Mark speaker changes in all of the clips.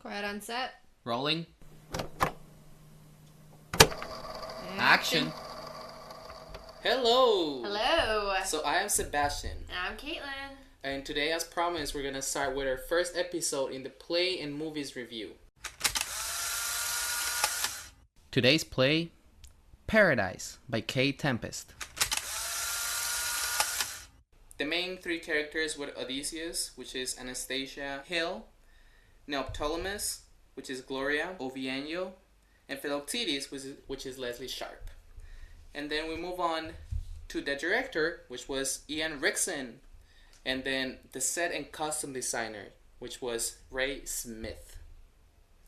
Speaker 1: Quiet on set.
Speaker 2: Rolling. Action. Hello.
Speaker 1: Hello.
Speaker 2: So I am Sebastian.
Speaker 1: And I'm Caitlin.
Speaker 2: And today, as promised, we're going to start with our first episode in the play and movies review. Today's play, Paradise by Kae Tempest. The main three characters were Odysseus, which is Anastasia Hill, Neoptolemus, which is Gloria Oviano, and Philoctetes, which is Leslie Sharp. And then we move on to the director, which was Ian Rickson, and then the set and costume designer, which was Ray Smith.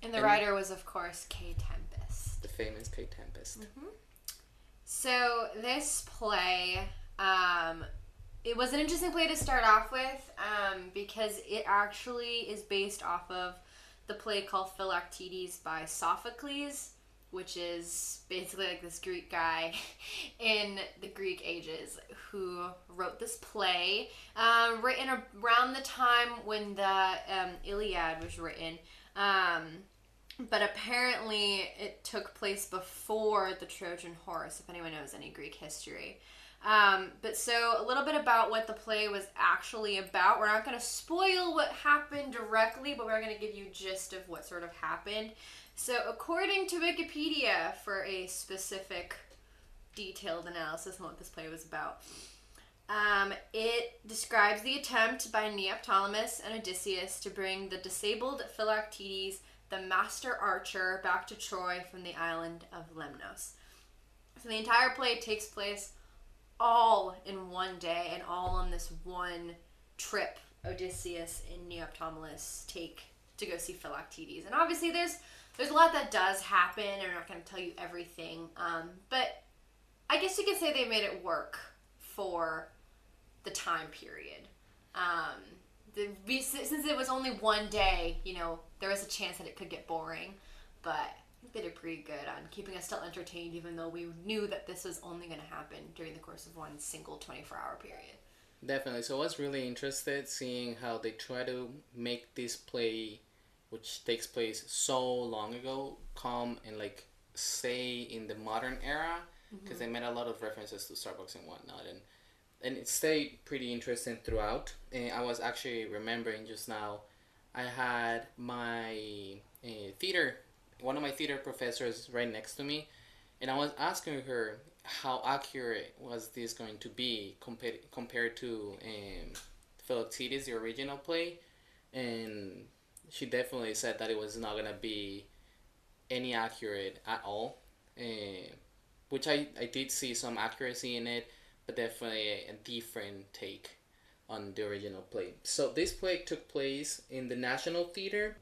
Speaker 1: And the writer was, of course, Kae Tempest.
Speaker 2: The famous Kae Tempest.
Speaker 1: Mm-hmm. So this play, it was an interesting play to start off with because it actually is based off of the play called Philoctetes by Sophocles, which is basically like this Greek guy in the Greek ages who wrote this play written around the time when the Iliad was written. But apparently it took place before the Trojan Horse, if anyone knows any Greek history. But so a little bit about what the play was actually about. We're not going to spoil what happened directly, but we're going to give you a gist of what sort of happened. So according to Wikipedia, for a specific detailed analysis on what this play was about, it describes the attempt by Neoptolemus and Odysseus to bring the disabled Philoctetes, the master archer, back to Troy from the island of Lemnos. So the entire play takes place all in one day and all on this one trip Odysseus and Neoptolemus take to go see Philoctetes. And obviously there's a lot that does happen, and I'm not going to tell you everything, but I guess you could say they made it work for the time period. Since it was only one day, there was a chance that it could get boring, but I think they did pretty good on keeping us still entertained, even though we knew that this was only going to happen during the course of one single 24-hour period.
Speaker 2: Definitely. So I was really interested seeing how they try to make this play, which takes place so long ago, come and stay in the modern era, because they made a lot of references to Starbucks and whatnot, and it stayed pretty interesting throughout. And I was actually remembering just now, I had my one of my theater professors right next to me, and I was asking her how accurate was this going to be compared to Philoctetes, the original play, and she definitely said that it was not going to be any accurate at all, which I did see some accuracy in it, but definitely a different take on the original play. So this play took place in the National Theater.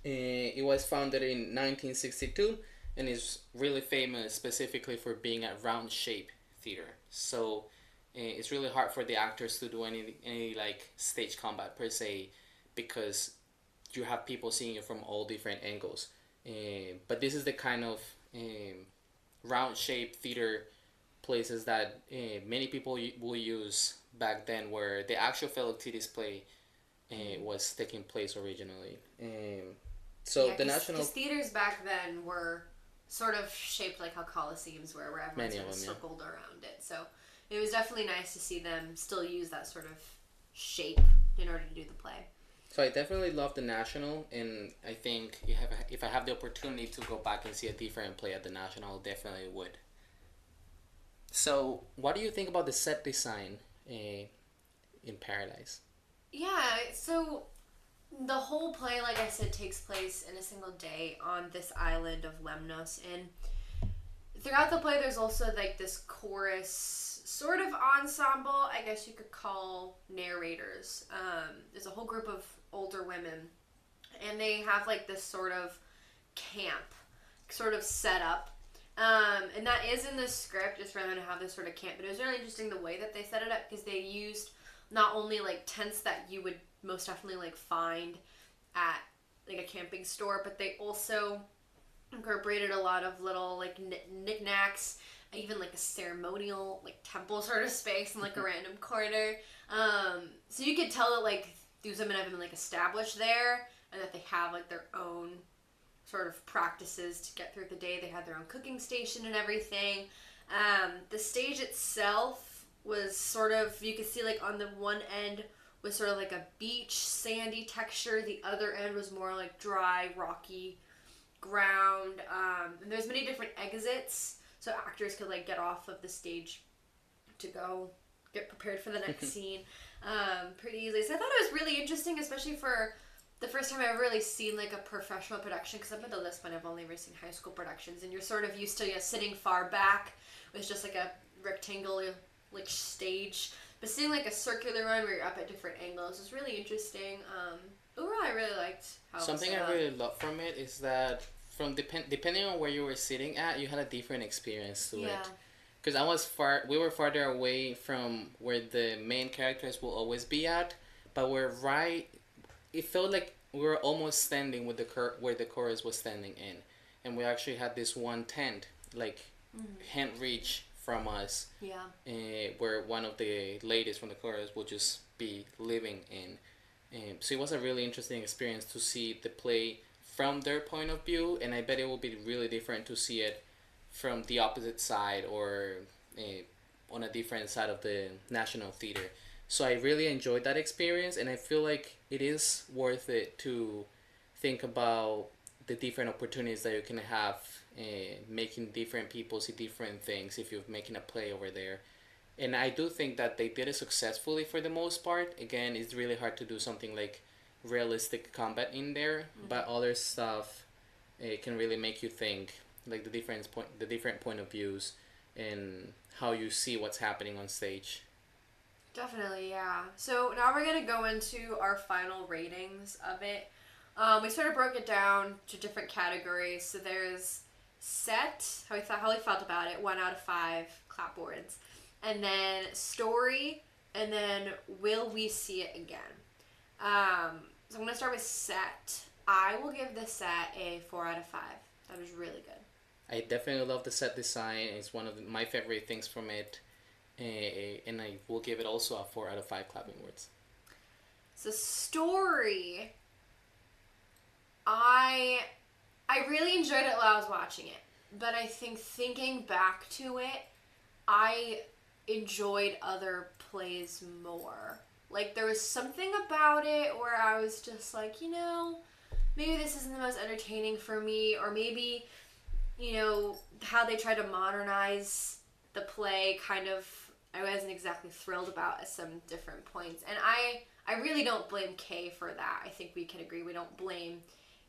Speaker 2: It was founded in 1962 and is really famous specifically for being a round shape theater. So it's really hard for the actors to do any stage combat per se, because you have people seeing you from all different angles. But this is the kind of round shape theater places that many people will use back then, where the actual Philoctetes play was taking place originally. The national...
Speaker 1: Because theaters back then were sort of shaped like how Colosseums were, where everyone sort of circled around it. So it was definitely nice to see them still use that sort of shape in order to do the play.
Speaker 2: So I definitely love the National, and I think if I have the opportunity to go back and see a different play at the National, I definitely would. So what do you think about the set design in Paradise?
Speaker 1: Yeah, so the whole play, like I said, takes place in a single day on this island of Lemnos, and throughout the play there's also this chorus sort of ensemble, I guess you could call narrators. There's a whole group of older women, and they have this sort of camp sort of set up, and that is in the script, just for them to have this sort of camp. But it was really interesting the way that they set it up, because they used not only tents that you would most definitely find at a camping store, but they also incorporated a lot of little knickknacks, even a ceremonial temple sort of space in a random corner. So you could tell that these women have been established there, and that they have like their own sort of practices to get through the day. They had their own cooking station and everything. The stage itself was sort of, you could see like on the one end was sort of like a beach sandy texture. The other end was more like dry, rocky ground. And there's many different exits, so actors could like get off of the stage to go get prepared for the next scene pretty easily. So I thought it was really interesting, especially for the first time I've ever really seen like a professional production, because up until this point I've only ever seen high school productions, and you're sort of used to, you know, sitting far back with just like a rectangle like stage, but seeing like a circular one where you're up at different angles is really interesting. Overall, I really liked how
Speaker 2: Something
Speaker 1: it was
Speaker 2: I
Speaker 1: set up.
Speaker 2: really love from it is that depending on where you were sitting at, you had a different experience to
Speaker 1: Yeah.
Speaker 2: it. Because we were farther away from where the main characters will always be at, but we're right. It felt like we were almost standing with where the chorus was standing in, and we actually had this one tent, like hand reach from us,
Speaker 1: Yeah.
Speaker 2: where one of the ladies from the chorus would just be living in. So it was a really interesting experience to see the play from their point of view, and I bet it will be really different to see it from the opposite side or on a different side of the National Theater. So I really enjoyed that experience, and I feel like it is worth it to think about the different opportunities that you can have, making different people see different things if you're making a play over there. And I do think that they did it successfully for the most part. Again, it's really hard to do something like realistic combat in there, but other stuff can really make you think, like the different point of views, and how you see what's happening on stage.
Speaker 1: Definitely, yeah. So now we're gonna go into our final ratings of it. We sort of broke it down to different categories. So there's set, how we felt about it, 1 out of 5 clapboards, and then story, and then will we see it again? So I'm gonna start with set. I will give the set a 4 out of 5. That was really good.
Speaker 2: I definitely love the set design. It's one of my favorite things from it, and I will give it also a 4 out of 5 clapping words.
Speaker 1: So story, I I really enjoyed it while I was watching it, but I think thinking back to it, I enjoyed other plays more. Like there was something about it where I was just like, maybe this isn't the most entertaining for me, or maybe, how they try to modernize the play kind of, I wasn't exactly thrilled about at some different points. And I really don't blame Kay for that. I think we can agree we don't blame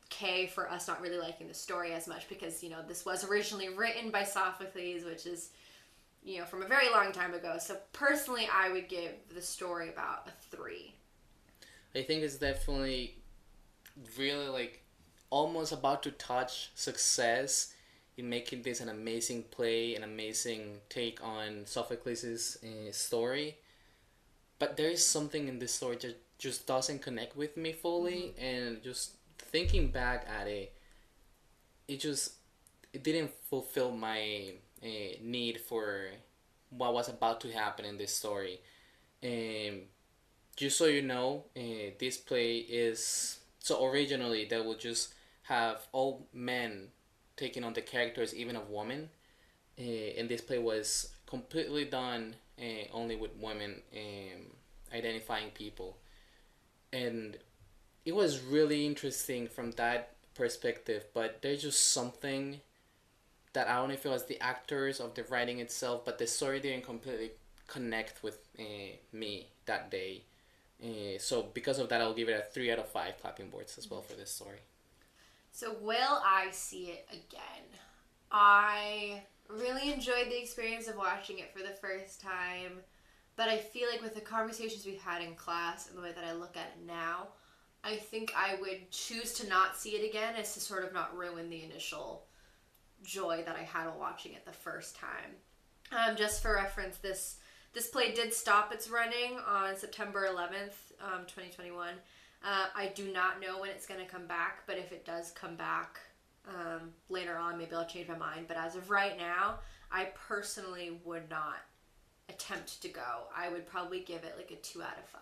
Speaker 1: Kay for us not really liking the story as much, because, this was originally written by Sophocles, which is, from a very long time ago. So personally, I would give the story about a 3.
Speaker 2: I think it's definitely really like almost about to touch success in making this an amazing play, an amazing take on Sophocles' story. But there is something in this story that just doesn't connect with me fully, and just thinking back at it, it didn't fulfill my need for what was about to happen in this story. Um, just so you know, this play is so originally they would just have all men taking on the characters, even of women. And this play was completely done only with women identifying people, and it was really interesting from that perspective. But there's just something that I don't know if it was the actors of the writing itself, but the story didn't completely connect with me that day. So because of that, I'll give it a 3 out of 5 clapping boards as well for this story.
Speaker 1: So will I see it again? I really enjoyed the experience of watching it for the first time, but I feel like with the conversations we've had in class and the way that I look at it now, I think I would choose to not see it again, as to sort of not ruin the initial joy that I had while watching it the first time. Just for reference, this play did stop its running on September 11th, 2021. I do not know when it's going to come back, but if it does come back later on, maybe I'll change my mind. But as of right now, I personally would not attempt to go. I would probably give it like a 2 out of 5.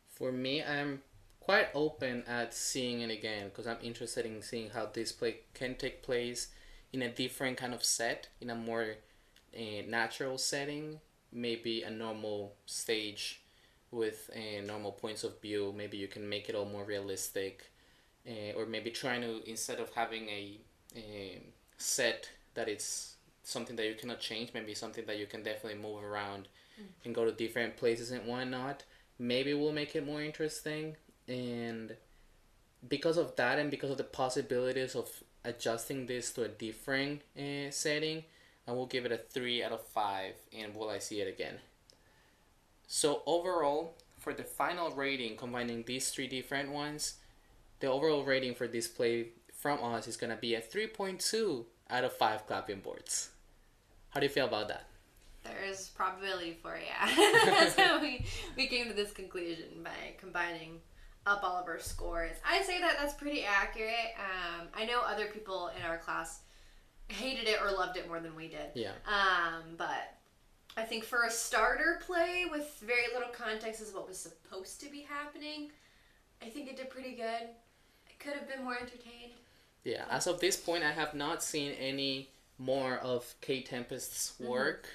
Speaker 2: For me, I'm quite open at seeing it again because I'm interested in seeing how this play can take place in a different kind of set, in a more natural setting, maybe a normal stage with normal points of view. Maybe you can make it all more realistic, or maybe trying to, instead of having a set that it's something that you cannot change, maybe something that you can definitely move around and go to different places and whatnot. Maybe we'll make it more interesting. And because of that, and because of the possibilities of adjusting this to a different setting, I will give it a 3 out of 5. And will I see it again? So overall, for the final rating, combining these 3 different ones, the overall rating for this play from us is going to be a 3.2 out of 5 clapping boards. How do you feel about that?
Speaker 1: There's probability for it, yeah. That's how we came to this conclusion, by combining up all of our scores. I'd say that that's pretty accurate. I know other people in our class hated it or loved it more than we did.
Speaker 2: Yeah.
Speaker 1: But I think for a starter play with very little context as what was supposed to be happening, I think it did pretty good. I could have been more entertained.
Speaker 2: Yeah, as of this point, I have not seen any more of Kae Tempest's work,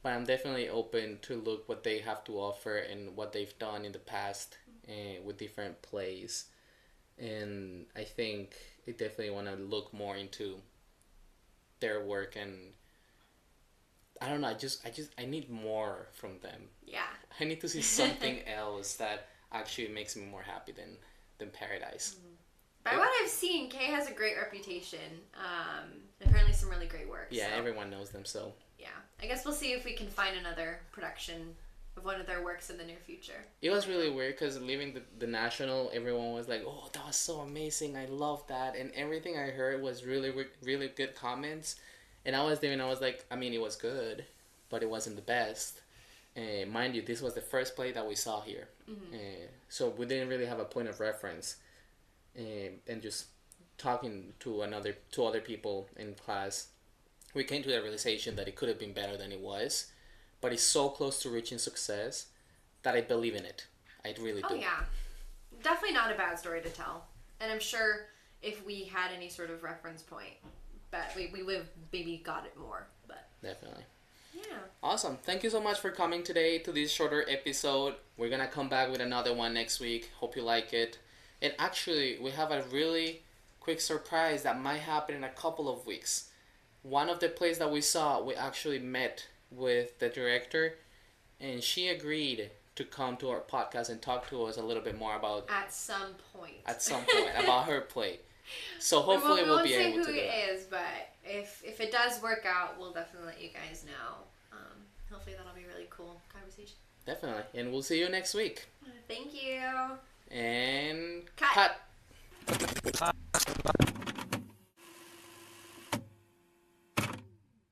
Speaker 2: but I'm definitely open to look what they have to offer and what they've done in the past with different plays. And I think I definitely want to look more into their work, and I don't know, I need more from them.
Speaker 1: Yeah.
Speaker 2: I need to see something else that actually makes me more happy than Paradise.
Speaker 1: By what I've seen, Kay has a great reputation. Apparently some really great work.
Speaker 2: Yeah,
Speaker 1: so.
Speaker 2: everyone knows them, so.
Speaker 1: Yeah. I guess we'll see if we can find another production of one of their works in the near future.
Speaker 2: It was really weird because leaving the National, everyone was like, oh, that was so amazing, I love that. And everything I heard was really, really good comments. And I was there and I was like, I mean, it was good, but it wasn't the best. Mind you, this was the first play that we saw here. So we didn't really have a point of reference. And just talking to other people in class, we came to the realization that it could have been better than it was, but it's so close to reaching success that I believe in it. I really do.
Speaker 1: Oh yeah, definitely not a bad story to tell. And I'm sure if we had any sort of reference point, but we would have maybe got it more. But
Speaker 2: definitely.
Speaker 1: Yeah.
Speaker 2: Awesome. Thank you so much for coming today to this shorter episode. We're gonna come back with another one next week. Hope you like it. And actually, we have a really quick surprise that might happen in a couple of weeks. One of the plays that we saw, we actually met with the director, and she agreed to come to our podcast and talk to us a little bit more about...
Speaker 1: At some point,
Speaker 2: about her play. So hopefully we'll be able to do that. We won't say
Speaker 1: who it is, but if it does work out, we'll definitely let you guys know. Hopefully that'll be a really cool conversation.
Speaker 2: Definitely. And we'll see you next week.
Speaker 1: Thank you.
Speaker 2: And
Speaker 1: cut.
Speaker 2: cut.